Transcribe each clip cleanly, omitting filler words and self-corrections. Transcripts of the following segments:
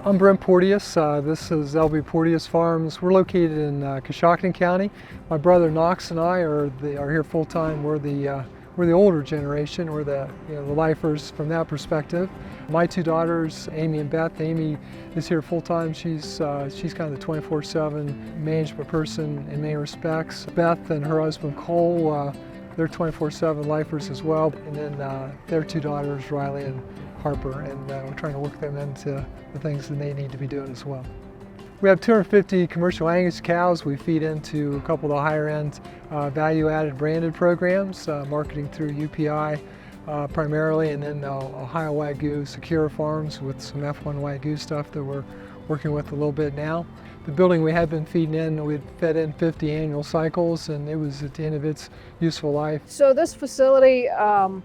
I'm Brent Porteus. This is Porteus Farms. We're located in Coshocton County. My brother Knox and I are here full time. We're the older generation. We're the lifers from that perspective. My two daughters, Amy and Beth. Amy is here full time. She's kind of the 24/7 management person in many respects. Beth and her husband Cole, they're 24/7 lifers as well. And then their two daughters, Riley and Harper, and we're trying to work them into the things that they need to be doing as well. We have 250 commercial Angus cows. We feed into a couple of the higher end value-added branded programs, marketing through UPI primarily, and then Ohio Wagyu Secure Farms with some F1 Wagyu stuff that we're working with a little bit now. The building we had been feeding in, we'd fed in 50 annual cycles, and it was at the end of its useful life. So this facility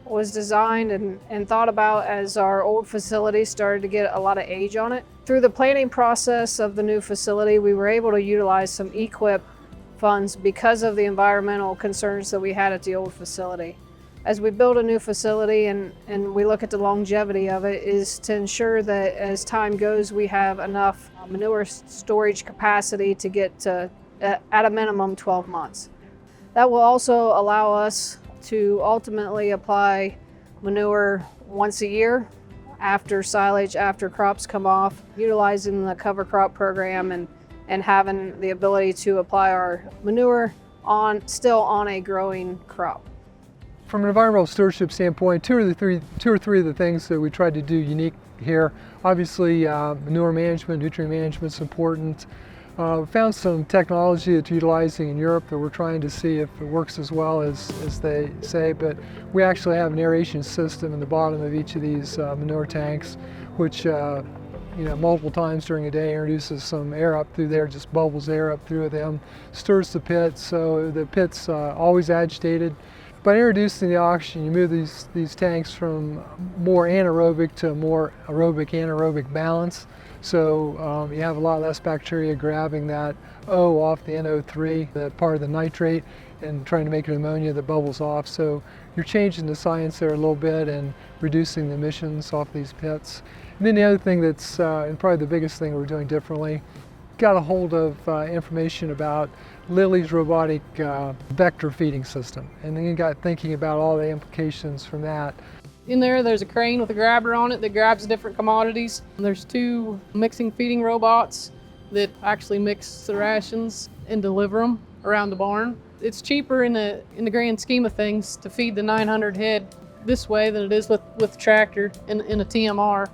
was designed and thought about as our old facility started to get a lot of age on it. Through the planning process of the new facility, we were able to utilize some EQIP funds because of the environmental concerns that we had at the old facility. As we build a new facility and we look at the longevity of it, is to ensure that as time goes, we have enough manure storage capacity to get to, at a minimum, 12 months. That will also allow us to ultimately apply manure once a year after silage, after crops come off, utilizing the cover crop program and having the ability to apply our manure still on a growing crop. From an environmental stewardship standpoint, two or three of the things that we tried to do unique here. Obviously, manure management, nutrient management is important. We found some technology that's utilizing in Europe that we're trying to see if it works as well as they say, but we actually have an aeration system in the bottom of each of these manure tanks, which multiple times during a day introduces some air up through there, just bubbles air up through them, stirs the pit, so the pit's always agitated. By introducing the oxygen, you move these tanks from more anaerobic to more aerobic-anaerobic balance. So you have a lot less bacteria grabbing that O off the NO3, that part of the nitrate, and trying to make it ammonia that bubbles off. So you're changing the science there a little bit and reducing the emissions off these pits. And then the other thing that's, and probably the biggest thing we're doing differently, got a hold of information about Lily's robotic vector feeding system, and then you got thinking about all the implications from that. In there's a crane with a grabber on it that grabs different commodities. There's two mixing feeding robots that actually mix the rations and deliver them around the barn. It's cheaper in the grand scheme of things to feed the 900 head this way than it is with the tractor in a TMR.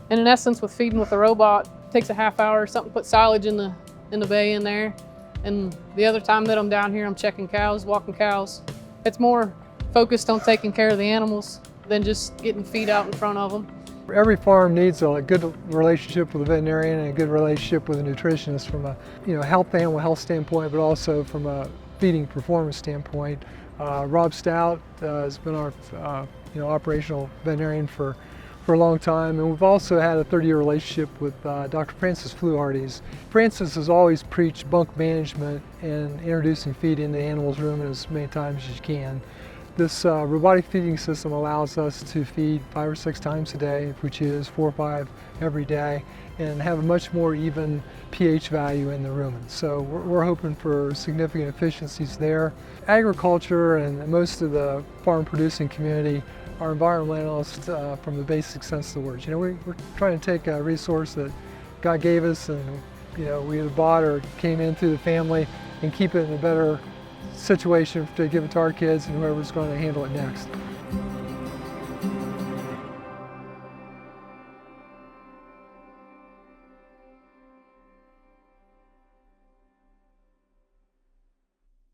And in essence, with feeding with a robot, it takes a half hour or something, put silage in the bay in there. And the other time that I'm down here, I'm checking cows, walking cows. It's more focused on taking care of the animals than just getting feed out in front of them. Every farm needs a good relationship with a veterinarian and a good relationship with a nutritionist from a animal health standpoint, but also from a feeding performance standpoint. Rob Stout has been our operational veterinarian for a long time, and we've also had a 30-year relationship with Dr. Francis Fluharties. Francis has always preached bunk management and introducing feed into the animal's rumen as many times as you can. This robotic feeding system allows us to feed 5 or 6 times a day, if we choose, 4 or 5 every day, and have a much more even pH value in the rumen. So we're hoping for significant efficiencies there. Agriculture and most of the farm producing community are environmentalists from the basic sense of the words. We're trying to take a resource that God gave us and we either bought or came in through the family and keep it in a better situation to give it to our kids and whoever's going to handle it next.